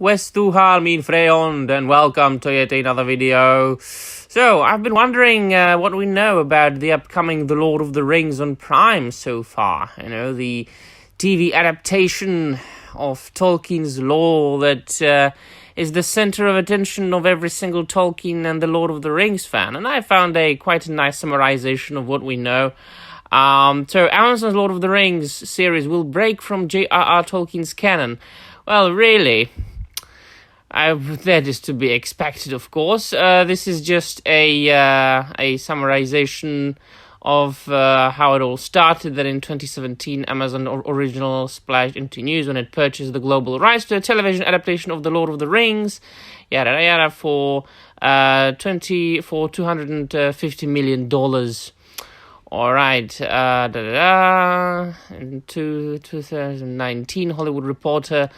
Westuhal min Freyond, and welcome to yet another video. So, I've been wondering what we know about the upcoming The Lord of the Rings on Prime so far. You know, the TV adaptation of Tolkien's lore that is the center of attention of every single Tolkien and The Lord of the Rings fan. And I found quite a nice summarization of what we know. So, Amazon's Lord of the Rings series will break from J.R.R. Tolkien's canon. Well, really, that is to be expected, of course. This is just a summarization of how it all started. That in 2017, Amazon Original splashed into news when it purchased the global rights to a television adaptation of The Lord of the Rings, yada yada, for $250 million. All right, in 2019, Hollywood Reporter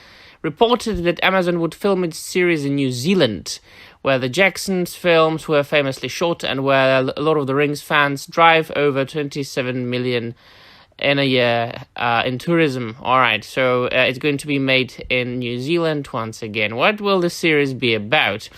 reported that Amazon would film its series in New Zealand, where the Jacksons films were famously shot and where a lot of the Rings fans drive over 27 million in a year in tourism. All right, so it's going to be made in New Zealand once again. What will the series be about?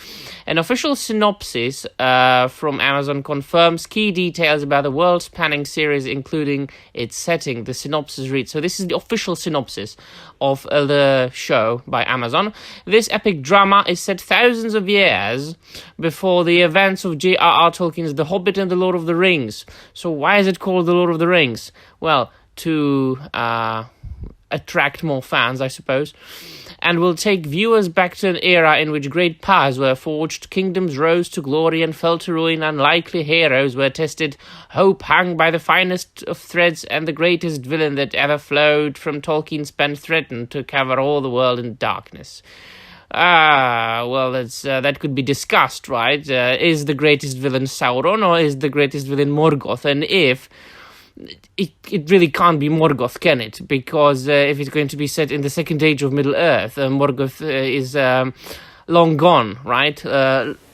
An official synopsis from Amazon confirms key details about the world-spanning series, including its setting. The synopsis reads, so this is the official synopsis of the show by Amazon. This epic drama is set thousands of years before the events of J.R.R. Tolkien's The Hobbit and The Lord of the Rings. So why is it called The Lord of the Rings? Well, to attract more fans, I suppose, and will take viewers back to an era in which great powers were forged, kingdoms rose to glory and fell to ruin, unlikely heroes were tested, hope hung by the finest of threads, and the greatest villain that ever flowed from Tolkien's pen threatened to cover all the world in darkness. Well, that could be discussed, right? Is the greatest villain Sauron, or is the greatest villain Morgoth? And if it really can't be Morgoth, can it? Because if it's going to be set in the second age of Middle-earth, Morgoth is long gone, right?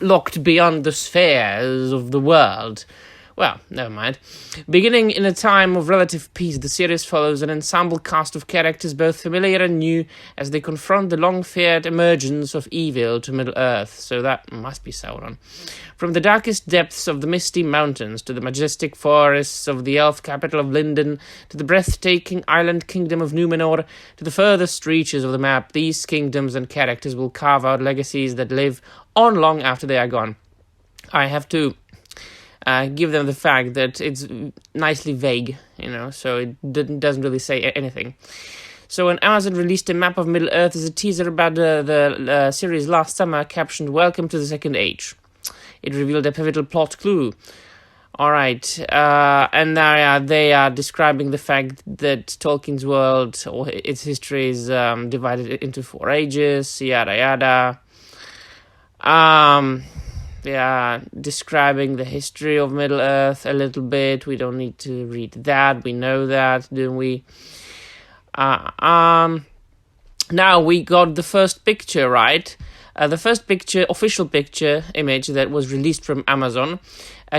Locked beyond the spheres of the world. Well, never mind. Beginning in a time of relative peace, the series follows an ensemble cast of characters both familiar and new as they confront the long-feared emergence of evil to Middle-earth. So that must be Sauron. From the darkest depths of the misty mountains to the majestic forests of the elf capital of Lindon to the breathtaking island kingdom of Númenor to the furthest reaches of the map, these kingdoms and characters will carve out legacies that live on long after they are gone. I have to give them the fact that it's nicely vague, so it doesn't really say anything. So when Amazon released a map of Middle-earth as a teaser about the series last summer, captioned "Welcome to the Second Age," it revealed a pivotal plot clue. All right, and now they are describing the fact that Tolkien's world or its history is divided into 4 ages, yada yada. They are describing the history of Middle-earth a little bit. We don't need to read that. We know that, don't we? Now we got the first picture, right? The first picture, official picture image that was released from Amazon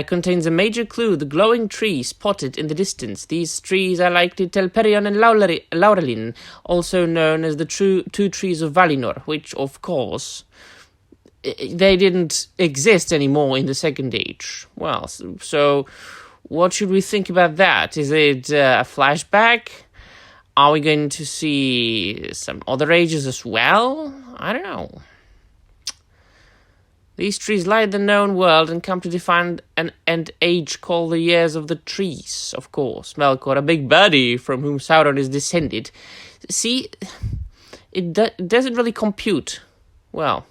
contains a major clue, the glowing tree spotted in the distance. These trees are likely Telperion and Laurelin, also known as the two trees of Valinor, which, of course, they didn't exist anymore in the Second Age. Well, so what should we think about that? Is it a flashback? Are we going to see some other ages as well? I don't know. These trees light the known world and come to define an end age called the Years of the Trees, of course. Melkor, a big baddie from whom Sauron is descended. See, it doesn't really compute. Well,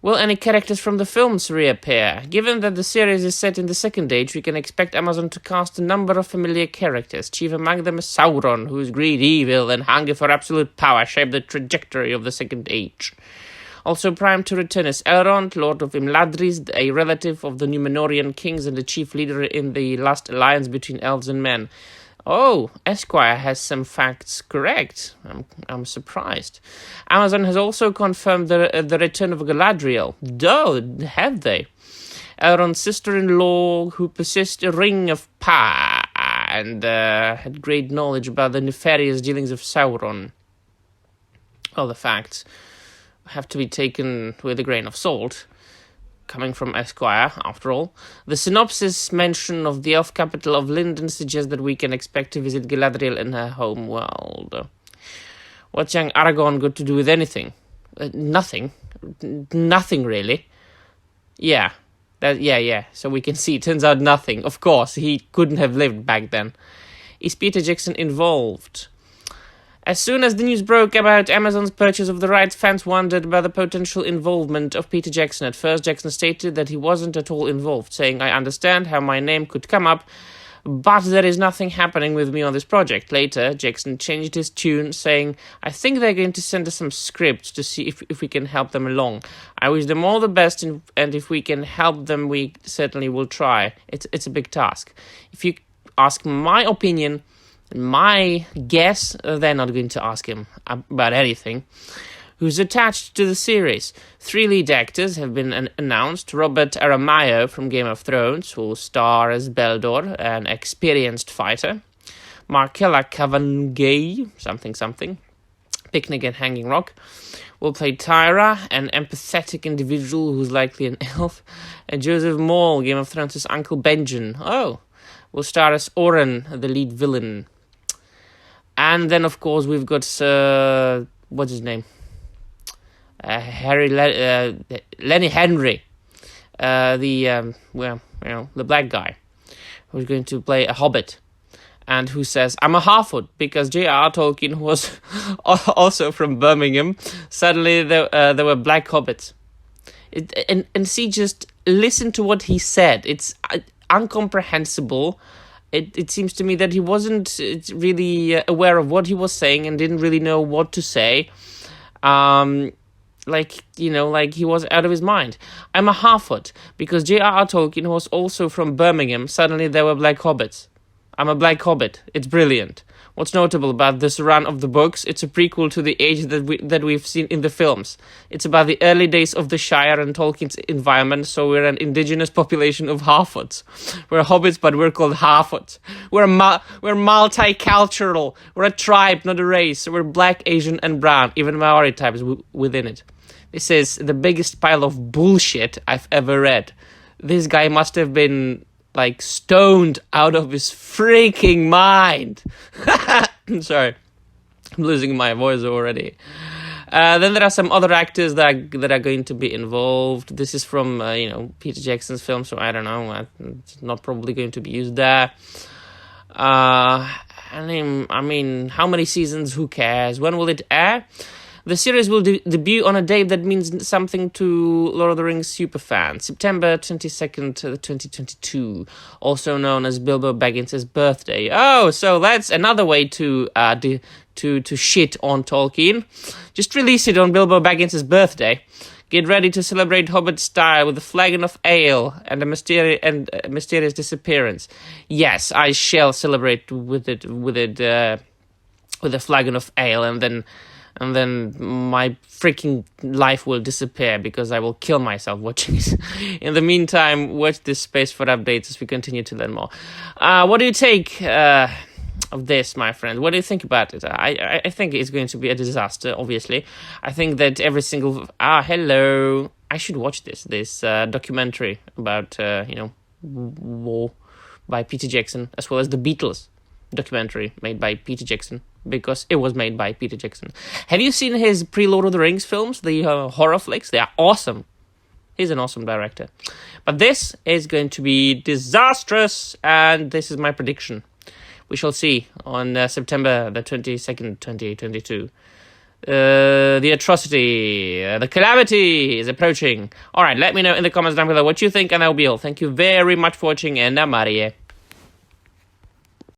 will any characters from the films reappear? Given that the series is set in the Second Age, we can expect Amazon to cast a number of familiar characters. Chief among them is Sauron, whose greed, evil, and hunger for absolute power shape the trajectory of the Second Age. Also primed to return is Elrond, Lord of Imladris, a relative of the Númenorian kings and the chief leader in the last alliance between elves and men. Oh, Esquire has some facts correct. I'm surprised. Amazon has also confirmed the return of Galadriel. Oh, have they? Elrond's sister-in-law, who possessed a ring of power and had great knowledge about the nefarious dealings of Sauron. well, the facts have to be taken with a grain of salt, coming from Esquire, after all. The synopsis mention of the elf capital of Linden suggests that we can expect to visit Galadriel in her home world. What's young Aragorn got to do with anything? Nothing. Nothing, really. Yeah. So we can see, it turns out nothing. Of course, he couldn't have lived back then. Is Peter Jackson involved? As soon as the news broke about Amazon's purchase of the rights, fans wondered about the potential involvement of Peter Jackson. At first, Jackson stated that he wasn't at all involved, saying, "I understand how my name could come up, but there is nothing happening with me on this project." Later, Jackson changed his tune, saying, "I think they're going to send us some scripts to see if we can help them along. I wish them all the best, and if we can help them, we certainly will try. It's a big task." If you ask my opinion, my guess, they're not going to ask him about anything. Who's attached to the series? 3 lead actors have been announced. Robert Aramayo from Game of Thrones will star as Beldor, an experienced fighter. Markella Kavanagh, something, Picnic at Hanging Rock, will play Tyra, an empathetic individual who's likely an elf. And Joseph Maul, Game of Thrones' Uncle Benjen, will star as Oren, the lead villain. And then, of course, we've got what's his name? Lenny Henry, the black guy, who's going to play a hobbit, and who says, "I'm a Harfoot," because J.R.R. Tolkien was also from Birmingham. Suddenly, there were black hobbits. And see, just listen to what he said. It's incomprehensible. It seems to me that he wasn't really aware of what he was saying and didn't really know what to say. Like he was out of his mind. I'm a Harfoot because J.R.R. Tolkien was also from Birmingham. Suddenly there were black hobbits. I'm a black hobbit. It's brilliant. What's notable about this run of the books? It's a prequel to the age that we've seen in the films. It's about the early days of the Shire and Tolkien's environment. So we're an indigenous population of Harfoots. We're hobbits, but we're called Harfoots. We're multicultural. We're a tribe, not a race. So we're black, Asian, and brown. Even Maori types within it. This is the biggest pile of bullshit I've ever read. This guy must have been stoned out of his freaking mind. Sorry, I'm losing my voice already. Then there are some other actors that are going to be involved. This is from Peter Jackson's film, so I don't know. It's not probably going to be used there. I mean, how many seasons? Who cares? When will it air? The series will debut on a date that means something to Lord of the Rings superfans. September 22nd, 2022, also known as Bilbo Baggins' birthday. Oh, so that's another way to shit on Tolkien. Just release it on Bilbo Baggins' birthday. Get ready to celebrate Hobbit style with a flagon of ale and a mysterious disappearance. Yes, I shall celebrate with a flagon of ale, and then my freaking life will disappear because I will kill myself watching it. In the meantime, watch this space for updates as we continue to learn more. What do you take of this, my friend? What do you think about it? I think it's going to be a disaster, obviously. I think that every single... hello. I should watch this documentary about, war by Peter Jackson, as well as the Beatles documentary made by Peter Jackson, because it was made by Peter Jackson. Have you seen his pre-Lord of the Rings films, the horror flicks? They are awesome. He's an awesome director. But this is going to be disastrous, and this is my prediction. We shall see on September the 22nd, 2022. The atrocity, the calamity is approaching. All right, let me know in the comments down below what you think, and that will be all. Thank you very much for watching, and Marie.